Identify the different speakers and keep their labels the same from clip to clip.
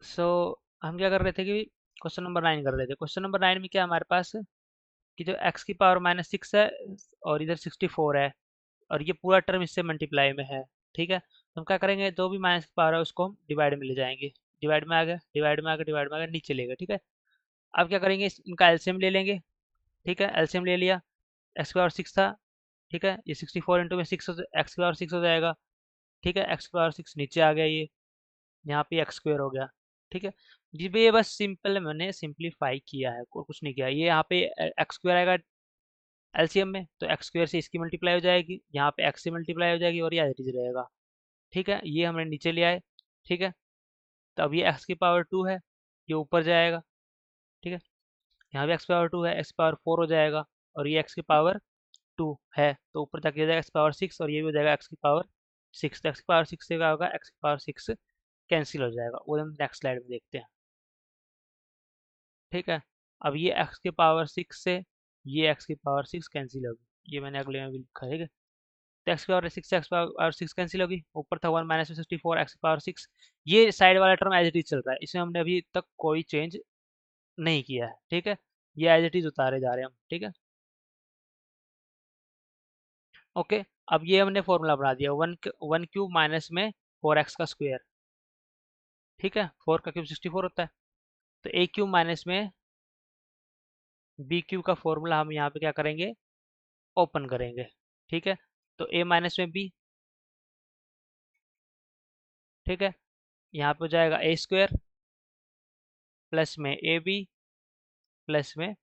Speaker 1: सो हम क्या कर रहे थे कि क्वेश्चन नंबर 9 कर रहे थे। क्वेश्चन नंबर 9 में क्या हमारे पास कि जो x की पावर -6 है और इधर 64 है और ये पूरा टर्म इससे मल्टीप्लाई में है। ठीक है, तो हम क्या करेंगे, जो भी माइनस की पावर है उसको हम डिवाइड में ले जाएंगे। डिवाइड में आ गया, डिवाइड में आ गया, डिवाइड में आ गया, नीचे लेगा। ठीक है, अब क्या करेंगे, इनका एलसीएम ले लेंगे। ठीक है, एलसीएम ले लिया। एक्स की पावर 6 था। ठीक है, ये 64 इंटू में 6 एक्स की पावर 6 हो जाएगा। ठीक है, एक्स की पावर 6 नीचे आ गया, ये यहाँ पे एक्स स्क्वायर हो गया। ठीक है जी, ये बस सिंपल मैंने सिंप्लीफाई किया है और कुछ नहीं किया। ये यहाँ पे एक्स स्क्वायर आएगा एलसीएम में, तो एक्स स्क्वायर से इसकी मल्टीप्लाई हो जाएगी, यहाँ पे एक्स से मल्टीप्लाई हो जाएगी और ये एज इट इज रहेगा। ठीक है, ये हमने नीचे ले आए। ठीक है, तो अब ये एक्स की पावर 2 है, ये ऊपर जाएगा। ठीक है, यहाँ भी एक्स पावर 2 है, एक्स पावर 4 हो जाएगा और ये एक्स की पावर 2 है, तो ऊपर जाके हो जाएगा एक्स पावर 6 और ये भी हो जाएगा एक्स की पावर 6। तो एक्स की पावर 6 से क्या होगा, एक्स की पावर 6 कैंसिल हो जाएगा। वो हम नेक्स्ट स्लाइड में देखते हैं। ठीक है, अब ये x के पावर 6 से ये x की पावर 6 कैंसिल होगी, ये मैंने अगले में भी लिखा है। ठीक है, तो x की पावर 6 से x पावर 6 कैंसिल होगी, ऊपर था 1 माइनस में 64 x की पावर 6। ये साइड वाला टर्म एज इट इज चल रहा है, इसमें हमने अभी तक कोई चेंज नहीं किया है। ठीक है, ये एज इट इज उतारे जा रहे हैं हम। ठीक है, ओके। अब ये हमने फॉर्मूला बना दिया, वन क्यूब माइनस में 4x का स्क्वायर। ठीक है, 4 का क्यूब 64 होता है, तो a क्यूब माइनस में b क्यूब का फॉर्मूला हम यहाँ पे क्या करेंगे, ओपन करेंगे। ठीक है, तो a माइनस में b। ठीक है, यहाँ पे हो जाएगा ए स्क्वायर प्लस में ए बी प्लस में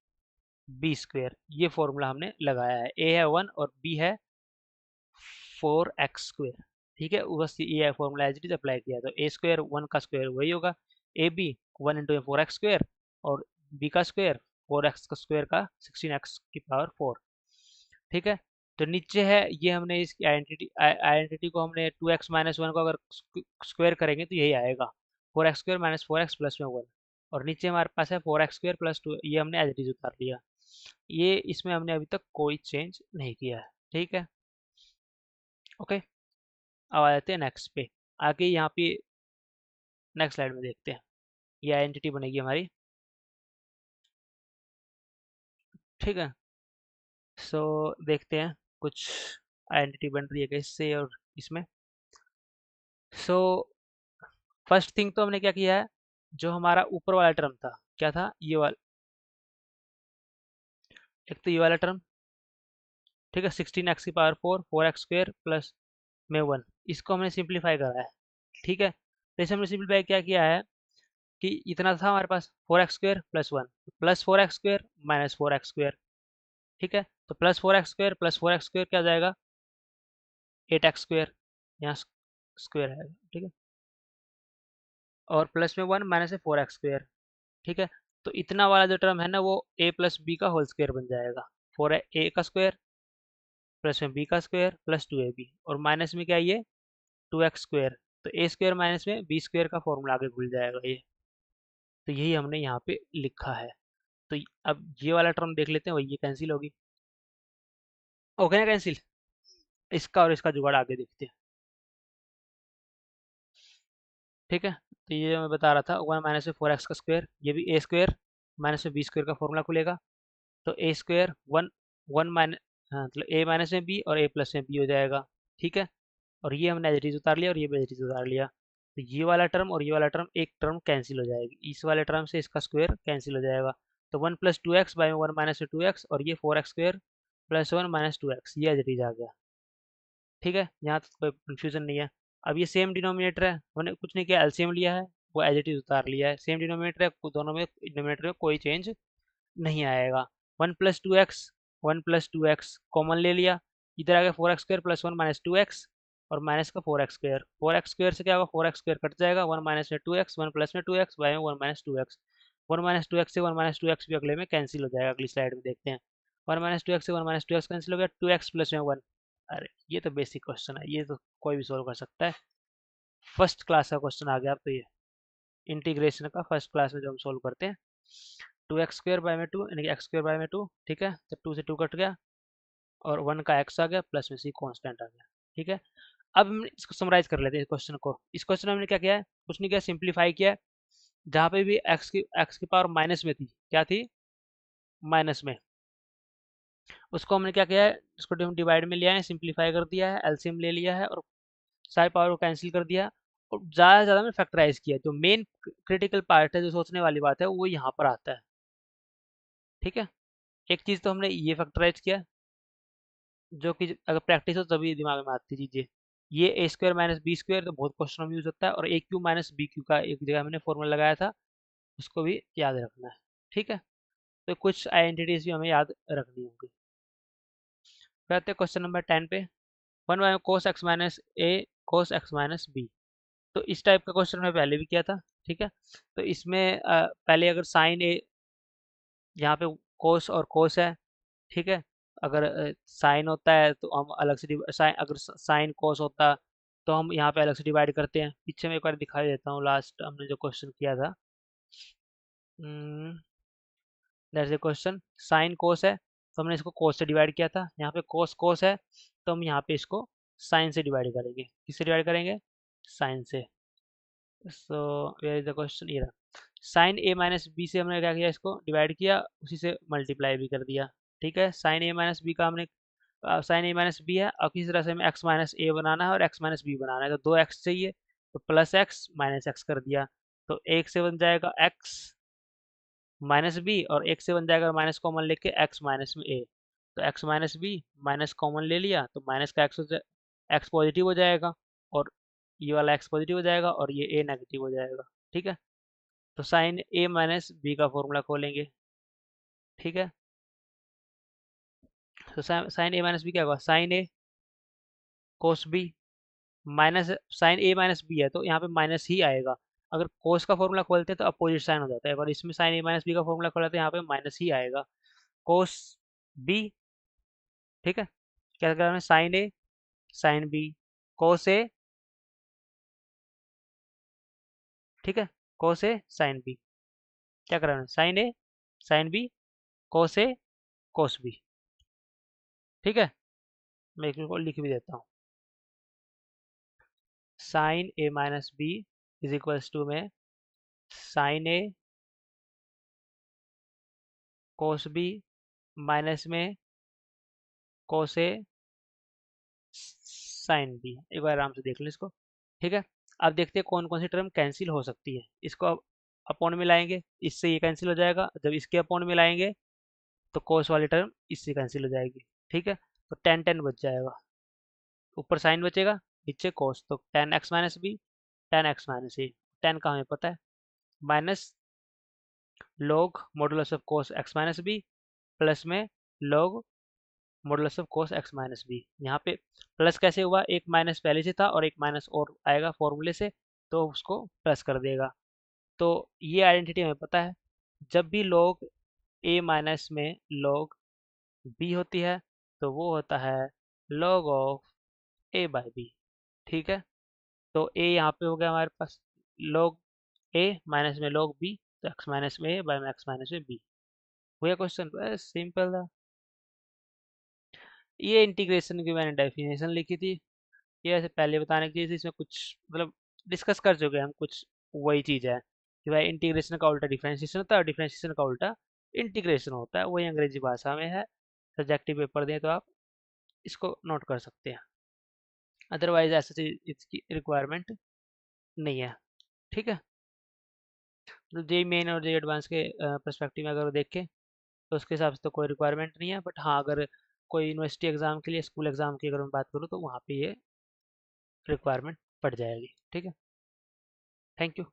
Speaker 1: बी स्क्वायर। ये फॉर्मूला हमने लगाया है, ए है 1 और बी है 4x स्क्वायर। ठीक है, बस ये formula as it is apply किया, तो ए स्क्वायर 1 का स्क्वायर वही होगा, A B 1 into 4x square और बी का स्क्वायर 4x का स्क्वायर का 16x की पावर 4। ठीक है, तो नीचे है ये, हमने इसकी आइडेंटिटी को हमने 2x माइनस 1 को अगर स्क्वायर करेंगे तो यही आएगा, 4x square minus 4x plus में 1। और नीचे हमारे पास है 4x स्क्वायर प्लस 2, ये हमने एज इट इज उतार लिया। ये इसमें हमने अभी तक कोई चेंज नहीं किया है। ठीक है, ओके। अब आ जाते हैं नेक्स्ट पे। आगे यहाँ पे नेक्स्ट स्लाइड में देखते हैं, ये आइडेंटिटी बनेगी हमारी। ठीक है, सो देखते हैं कुछ आइडेंटिटी बन रही है कैसे और इसमें। सो फर्स्ट थिंग तो हमने क्या किया है, जो हमारा ऊपर वाला टर्म था, क्या था ये वाला, एक तो ये वाला टर्म। ठीक है, 16x की पावर 4, 4x स्क्वायर प्लस में 1, इसको हमने सिंप्लीफाई करा है। ठीक है, तो इसे हमने सिंप्लीफाई क्या किया है कि इतना था हमारे पास 4x square plus 1 plus 4x square minus 4x square. ठीक है, तो plus 4x square plus 4x square क्या हो जाएगा, 8x स्क्वायर, यहाँ स्क्वायर है। ठीक है, और प्लस में 1 माइनस है 4x स्क्वायर। ठीक है, तो इतना वाला जो टर्म है ना, वो a प्लस बी का होल स्क्वायर बन जाएगा, 4a का स्क्वायर प्लस में b का स्क्वायर प्लस 2ab और माइनस में क्या है ये 2x स्क्वायर, तो a स्क्वायर माइनस में b स्क्वायर का फॉर्मूला आगे भूल जाएगा ये। तो यही हमने यहाँ पे लिखा है। तो अब ये वाला टर्म देख लेते हैं, वही ये कैंसिल होगी। ओके ना कैंसिल, इसका और इसका जुगाड़ आगे देखते हैं। ठीक है, तो ये मैं बता रहा था 1 माइनस में 4x का स्क्वायर, ये भी a स्क्वायर माइनस में b स्क्वायर का फॉर्मूला खुलेगा, तो a स्क्वायर 1 1 माइनस, हाँ मतलब a माइनस में b और a प्लस में b हो जाएगा। ठीक है, और ये हमने एज इट इज उतार लिया और ये भी एज इट इज उतार लिया, तो ये वाला टर्म और ये वाला टर्म एक टर्म कैंसिल हो जाएगी, इस वाले टर्म से इसका स्क्वायर कैंसिल हो जाएगा। तो 1 plus 2x by 1 minus 2x और ये 4x square plus 1 minus 2x, ये एज इट इज आ गया। ठीक है, यहाँ तक कोई कन्फ्यूजन नहीं है। अब ये सेम डिनोमिनेटर है, हमने कुछ नहीं किया, एलसीएम लिया है, वो एज इट इज उतार लिया है। सेम डिनोमिनेटर है, दोनों में डिनोमिनेटर में कोई चेंज नहीं आएगा। 1 प्लस 2x कॉमन ले लिया, इधर आ गया 4x square plus 1 minus 2x और माइनस का 4x स्क्वायर, 4x स्क्वायर से क्या होगा, 4x स्क्वायर कट जाएगा, 1 माइनस में 2x 1 प्लस में 2x bye 1 minus 2x। 1 minus 2x से 1 माइनस 2x भी अगले में कैंसिल हो जाएगा, अगली स्लाइड में देखते हैं। 1 माइनस 2x से 1 माइनस 2x कैंसिल हो गया, 2x प्लस में 1। अरे ये तो बेसिक क्वेश्चन है, ये तो कोई भी सोल्व कर सकता है, फर्स्ट क्लास का क्वेश्चन आ गया। अब तो ये इंटीग्रेशन का फर्स्ट क्लास में जो हम सोल्व करते हैं, 2x स्क्वायर बाय में 2 यानी कि x स्क्वायर बाय में 2। ठीक है, तो 2 से 2 कट गया और 1 का x आ गया प्लस में c कांस्टेंट आ गया। ठीक है, अब हम इसको समराइज कर लेते हैं इस क्वेश्चन को। इस क्वेश्चन में हमने क्या किया है, कुछ नहीं किया, सिंप्लीफाई किया है। जहाँ पे भी एक्स की पावर माइनस में थी, क्या थी, माइनस में, उसको हमने क्या किया है, इसको हम डिवाइड में लिया है, सिंप्लीफाई कर दिया है, एलसीएम ले लिया है और सारी पावर को कैंसिल कर दिया और ज़्यादा से ज़्यादा में फैक्टराइज किया। जो मेन क्रिटिकल पार्ट है, जो सोचने वाली बात है, वो यहाँ पर आता है। ठीक है, एक चीज़ तो हमने ये फैक्टराइज किया, जो कि अगर प्रैक्टिस हो तभी दिमाग में आती चीज़ें। ये ए स्क्वायर माइनस बी स्क्वायर तो बहुत क्वेश्चन में यूज होता है, और ए क्यू माइनस बी क्यू का एक जगह मैंने फॉर्मूला लगाया था, उसको भी याद रखना है। ठीक है, तो कुछ आइडेंटिटीज भी हमें याद रखनी होगी। कहते हैं क्वेश्चन नंबर 10 पे, one by cos x minus a cos x minus b. तो इस टाइप का क्वेश्चन मैं पहले भी किया था। ठीक है, तो इसमें पहले अगर साइन ए, यहाँ पे कोस और कोस है, ठीक है, अगर साइन होता है तो हम अलग से साइन, अगर साइन कोस होता तो हम यहाँ पे अलग से डिवाइड करते हैं। पीछे मैं एक बार दिखाई देता हूँ, लास्ट हमने जो क्वेश्चन किया था, that's a question, sine cos है तो हमने इसको कोस से डिवाइड किया था, यहाँ पे कोस कोस है तो हम यहाँ पे इसको साइन से डिवाइड करेंगे। किससे डिवाइड करेंगे, साइन से। So where is the question, ये रहा, साइन ए माइनस बी से हमने क्या किया, इसको डिवाइड किया, उसी से मल्टीप्लाई भी कर दिया। ठीक है, साइन ए माइनस बी का हमने, साइन ए माइनस बी है, अब किसी तरह से हमें एक्स माइनस ए बनाना है और एक्स माइनस बी बनाना है, तो दो एक्स चाहिए, तो प्लस एक्स माइनस एक्स कर दिया, तो एक से बन जाएगा एक्स माइनस बी, और एक से बन जाएगा माइनस कॉमन लेके एक्स माइनस में ए, तो x minus b minus common ले लिया तो माइनस का एक्स, एक्स पॉजिटिव हो जाएगा, और ये वाला एक्स पॉजिटिव हो जाएगा और ये ए नेगेटिव हो जाएगा। ठीक है, तो साइन ए माइनस बी का फॉर्मूला खोलेंगे। ठीक है, तो साइन ए माइनस बी क्या होगा, sign a cos b minus, sign a minus B है तो यहाँ पे माइनस ही आएगा। अगर कोस का फॉर्मूला खोलते हैं तो अपोजिट साइन हो जाता है, पर इसमें साइन ए माइनस बी का फॉर्मूला खोला तो यहाँ पे माइनस ही आएगा, कोस बी। ठीक है, क्या करना है, sine a sine b cos a, ठीक है, कोस ए साइन बी, क्या करना है, sine a sine b cos a cos b. ठीक है, मैं इसको लिख भी देता हूँ, sine a minus b is equals to में sine a cos b minus में कोस ए साइन बी। एक बार आराम से देख लें इसको। ठीक है, अब देखते हैं कौन कौन सी टर्म कैंसिल हो सकती है। इसको अब अपॉन में लाएंगे, इससे ये कैंसिल हो जाएगा, जब इसके अपॉन में लाएंगे तो कोस वाली टर्म इससे कैंसिल हो जाएगी। ठीक है, तो टेन टेन बच जाएगा, ऊपर साइन बचेगा, नीचे कोस, तो ten x minus b ten x minus a, ten का हमें पता है, minus log modulus of cos x minus b, plus में log modulus of cos x minus b. यहाँ पे प्लस कैसे हुआ, एक माइनस पहले से था और एक माइनस और आएगा फॉर्मूले से, तो उसको प्लस कर देगा। तो ये आइडेंटिटी हमें पता है, जब भी लॉग ए माइनस में लॉग बी होती है तो वो होता है log of a by b. ठीक है, तो ए यहाँ पे हो गया हमारे पास लॉग ए माइनस में लॉग बी, तो एक्स माइनस में ए बाई एक्स माइनस में बी। हो गया क्वेश्चन, बस सिंपल था। ये इंटीग्रेशन की मैंने डेफिनेशन लिखी थी, ये ऐसे पहले बताने की चीज़ थी, इसमें कुछ मतलब डिस्कस कर चुके हैं हम, कुछ वही चीज़ है कि भाई इंटीग्रेशन का उल्टा डिफरेंशिएशन होता है और डिफरेंशिएशन का उल्टा इंटीग्रेशन होता है, वही अंग्रेजी भाषा में है। सब्जेक्टिव पेपर दें तो आप इसको नोट कर सकते हैं, अदरवाइज ऐसे इसकी रिक्वायरमेंट नहीं है। ठीक है, तो जेई मेन और जेई एडवांस के पर्सपेक्टिव में अगर देखें तो उसके हिसाब से तो कोई रिक्वायरमेंट नहीं है, बट हाँ अगर कोई यूनिवर्सिटी एग्ज़ाम के लिए, स्कूल एग्ज़ाम की अगर मैं बात करूँ तो वहाँ पे ये रिक्वायरमेंट पड़ जाएगी। ठीक है, थैंक यू।